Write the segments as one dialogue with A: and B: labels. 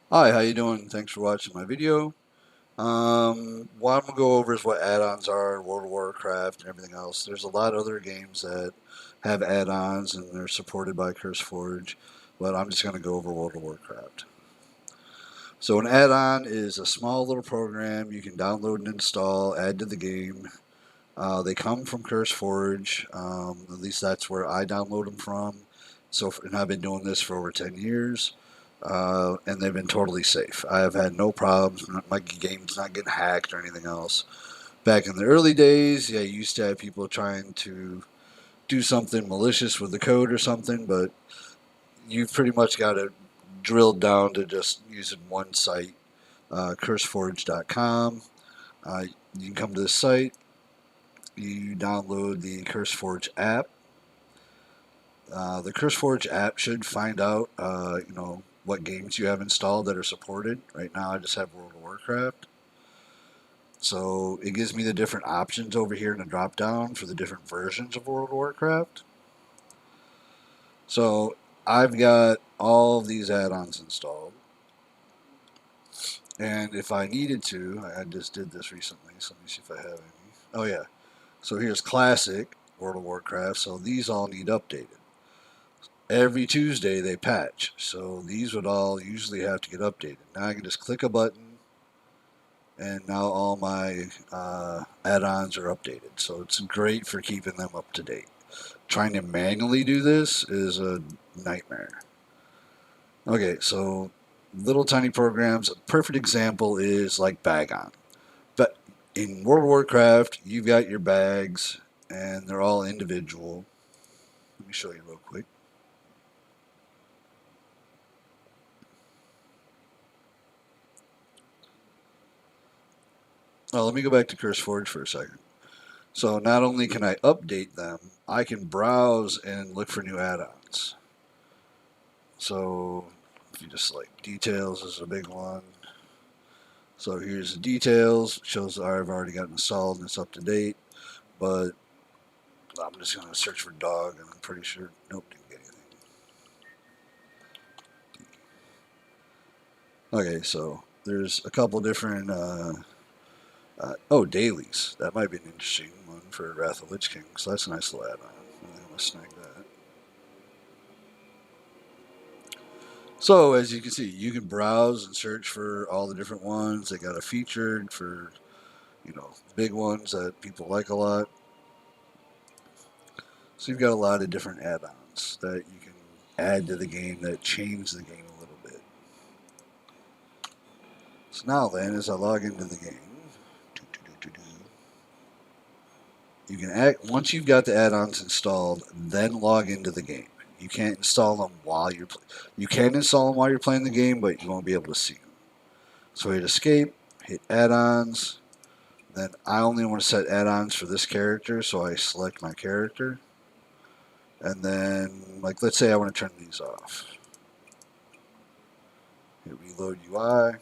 A: Hi, how you doing? Thanks for watching my video. What I'm gonna go over is what add-ons are, World of Warcraft, and everything else. There's a lot of other games that have add-ons and they're supported by CurseForge, but I'm just gonna go over World of Warcraft. So an add-on is a small little program you can download and install, add to the game. They come from CurseForge. At least that's where I download them from. And I've been doing this for over 10 years. And they've been totally safe. I have had no problems. My game's not getting hacked or anything else. Back in the early days, yeah, you used to have people trying to do something malicious with the code or something, but you've pretty much got it drilled down to just using one site, curseforge.com. You can come to this site, you download the CurseForge app. The CurseForge app should find out, what games you have installed that are supported. Right now, I just have World of Warcraft. So it gives me the different options over here in the drop down for the different versions of World of Warcraft. So I've got all of these add-ons installed. And if I needed to, I just did this recently, so let me see if I have any. Oh yeah. So here's Classic World of Warcraft. So these all need updated. Every Tuesday they patch. So these would all usually have to get updated. Now I can just click a button and now all my add-ons are updated. So it's great for keeping them up to date. Trying to manually do this is a nightmare. Okay, so little tiny programs. A perfect example is like Bagon. But in World of Warcraft, you've got your bags, and they're all individual. Let me show you real quick. Oh, let me go back to CurseForge for a second. So not only can I update them, I can browse and look for new add-ons. So if you just like details is a big one. So here's the details. It shows that I've already got installed and it's up to date. But I'm just going to search for dog and I'm pretty sure, nope, didn't get anything. Okay, so there's a couple different, dailies. That might be an interesting one for Wrath of Lich King. So that's a nice little add-on. I'm going to snag that. So as you can see, you can browse and search for all the different ones. They got a featured for, big ones that people like a lot. So you've got a lot of different add-ons that you can add to the game that change the game a little bit. So now then, as I log into the game, you can once you've got the add-ons installed, then log into the game. You can't install them while you're you can install them while you're playing the game, but you won't be able to see them. So hit escape, hit add-ons. Then I only want to set add-ons for this character, so I select my character. And then, like, let's say I want to turn these off. Hit reload UI.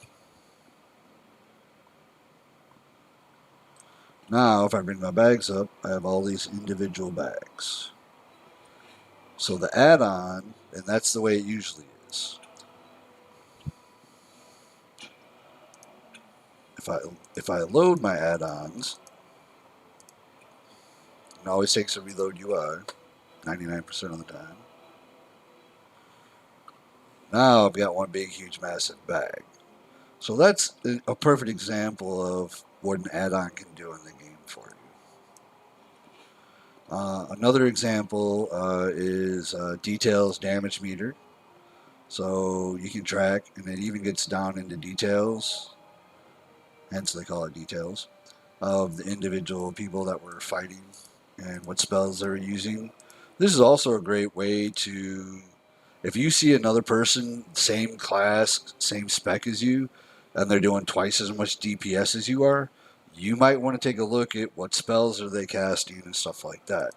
A: Now, if I bring my bags up, I have all these individual bags. So the add-on, and that's the way it usually is. If I load my add-ons, it always takes a reload UI, 99% of the time. Now I've got one big, huge, massive bag. So that's a perfect example of what an add-on can do in the game for you. Another example is details damage meter. So you can track, and it even gets down into details, hence they call it details, of the individual people that were fighting and what spells they were using. This is also a great way to, if you see another person, same class, same spec as you, and they're doing twice as much DPS as you are, you might want to take a look at what spells are they casting and stuff like that.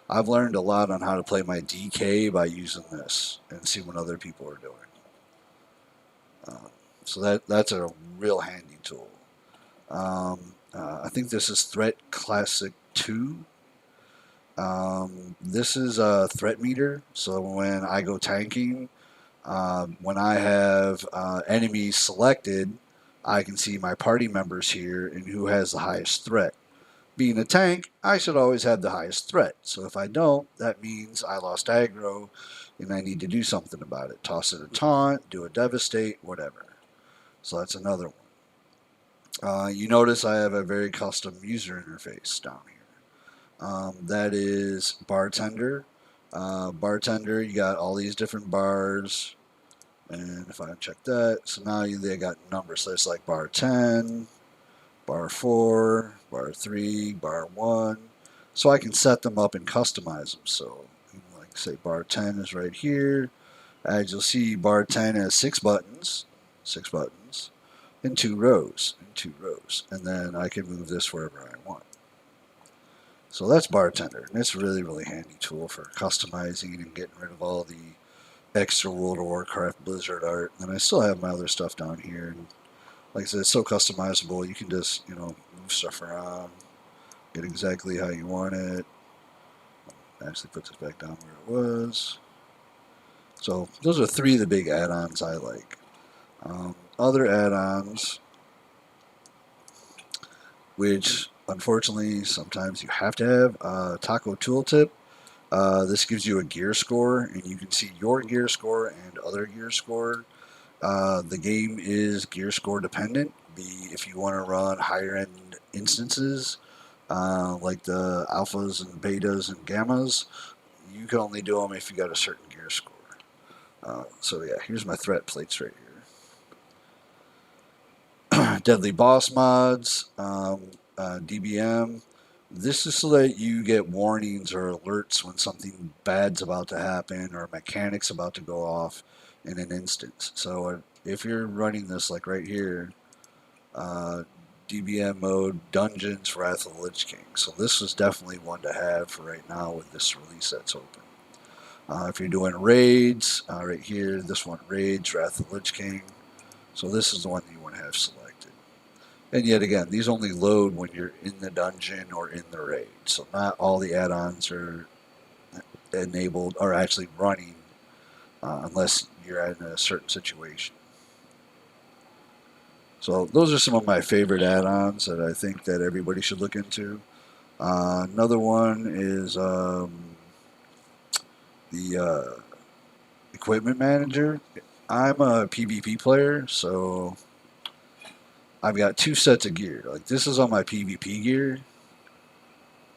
A: I've learned a lot on how to play my DK by using this and see what other people are doing. So that's a real handy tool. I think this is Threat Classic 2. This is a threat meter, so when I go tanking, When I have enemies selected, I can see my party members here and who has the highest threat. Being a tank, I should always have the highest threat. So if I don't, that means I lost aggro and I need to do something about it. Toss it a taunt, do a devastate, whatever. So that's another one. You notice I have a very custom user interface down here. That is bartender. Bartender, you got all these different bars. And if I check that, so now they got numbers. So it's like bar 10, bar 4, bar 3, bar 1. So I can set them up and customize them. So, like say bar 10 is right here. As you'll see, bar 10 has 6 buttons, in 2 rows. And then I can move this wherever I want. So that's bartender. And it's a really, really handy tool for customizing and getting rid of all the extra World of Warcraft Blizzard art. And I still have my other stuff down here. And like I said, it's so customizable. You can just, move stuff around, get exactly how you want it. Actually put this back down where it was. So those are 3 of the big add-ons I like. Other add-ons, which unfortunately sometimes you have to have, Taco Tooltip. This gives you a gear score, and you can see your gear score and other gear score. The game is gear score dependent. If you want to run higher end instances, like the alphas and betas and gammas, you can only do them if you got a certain gear score. So yeah, here's my threat plates right here. Deadly boss mods, DBM. This is so that you get warnings or alerts when something bad's about to happen or a mechanic's about to go off in an instance. So if you're running this like right here, DBM mode, Dungeons, Wrath of the Lich King. So this is definitely one to have for right now with this release that's open. If you're doing raids, right here, this one, raids, Wrath of the Lich King. So this is the one that you want to have selected. And yet again, these only load when you're in the dungeon or in the raid. So not all the add-ons are enabled or actually running unless you're in a certain situation. So those are some of my favorite add-ons that I think that everybody should look into. Another one is the equipment manager. I'm a PvP player, so I've got 2 sets of gear. Like this is on my PvP gear,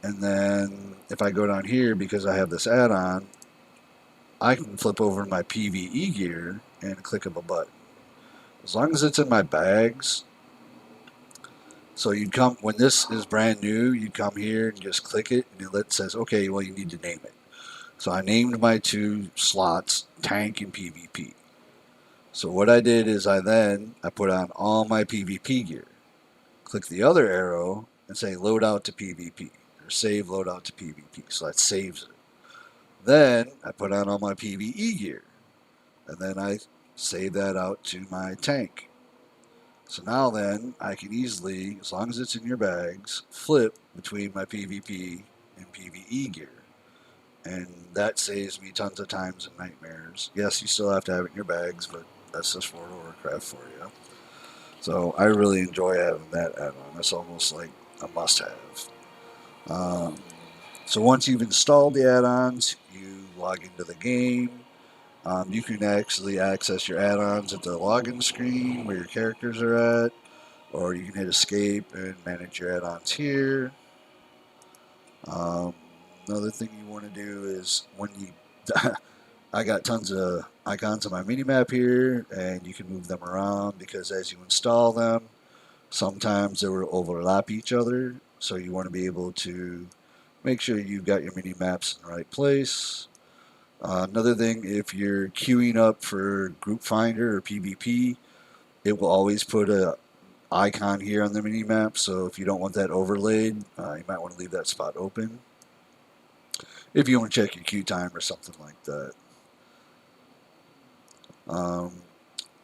A: and then if I go down here because I have this add-on, I can flip over my PvE gear and click of a button. As long as it's in my bags. So you'd come, when this is brand new, you'd come here and just click it, and it says, okay, well, you need to name it. So I named my 2 slots, tank and PvP. So what I did is I put on all my PvP gear. Click the other arrow and say load out to PvP, or save loadout to PvP. So that saves it. Then I put on all my PvE gear, and then I save that out to my tank. So now then, I can easily, as long as it's in your bags, flip between my PvP and PvE gear. And that saves me tons of times and nightmares. Yes, you still have to have it in your bags, but that's just World of Warcraft for you. So I really enjoy having that add-on. That's almost like a must-have. So once you've installed the add-ons, you log into the game. You can actually access your add-ons at the login screen where your characters are at, or you can hit escape and manage your add-ons here. Another thing you want to do is when you I got tons of icons on my mini-map here, and you can move them around because as you install them, sometimes they will overlap each other, so you want to be able to make sure you've got your mini-maps in the right place. Another thing, if you're queuing up for Group Finder or PvP, it will always put a icon here on the mini map. So if you don't want that overlaid, you might want to leave that spot open. If you want to check your queue time or something like that.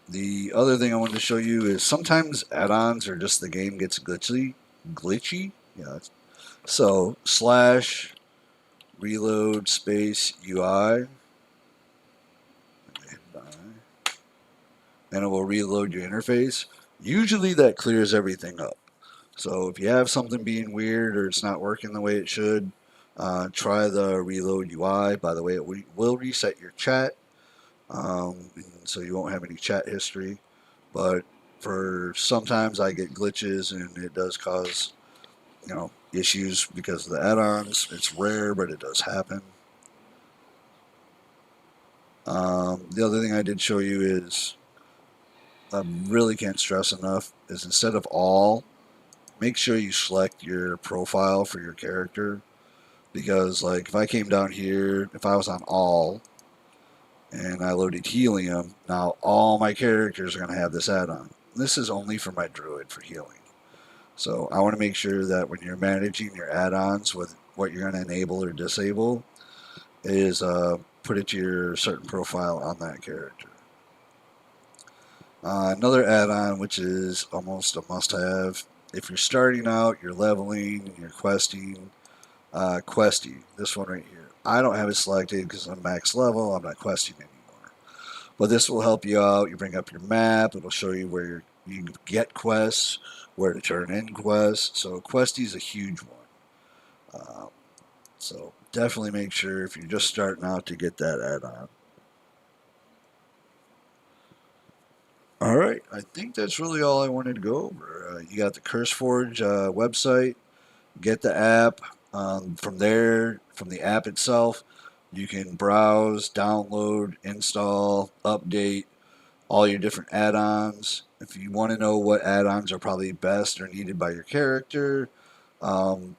A: The other thing I wanted to show you is sometimes add-ons or just the game gets glitchy. Yeah. So slash reload space UI. and it will reload your interface. Usually that clears everything up. So if you have something being weird or it's not working the way it should, try the reload UI. By the way, it will reset your chat, so you won't have any chat history. But for sometimes I get glitches and it does cause issues because of the add-ons. It's rare, but it does happen. The other thing I did show you is I really can't stress enough is instead of all, make sure you select your profile for your character because like if I came down here, if I was on all and I loaded helium, now all my characters are going to have this add-on. This is only for my druid for healing. So I want to make sure that when you're managing your add-ons with what you're going to enable or disable is put it to your certain profile on that character. Another add-on, which is almost a must-have, if you're starting out, you're leveling, and you're questing, Questy, this one right here. I don't have it selected because I'm max level, I'm not questing anymore. But this will help you out. You bring up your map, it'll show you where you get quests, where to turn in quests. So Questy is a huge one. So definitely make sure if you're just starting out to get that add-on. All right, I think that's really all I wanted to go over. You got the CurseForge website. Get the app. From there, from the app itself, you can browse, download, install, update all your different add-ons. If you want to know what add-ons are probably best or needed by your character,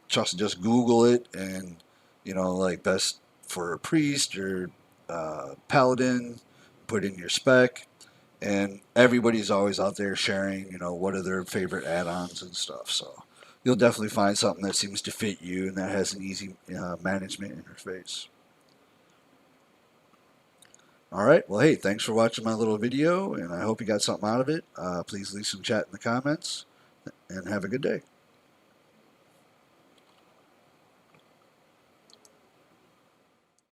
A: just Google it and like best for a priest or paladin, put in your spec and everybody's always out there sharing, what are their favorite add-ons and stuff. So you'll definitely find something that seems to fit you and that has an easy management interface. All right. Well, hey, thanks for watching my little video, and I hope you got something out of it. Please leave some chat in the comments, and have a good day.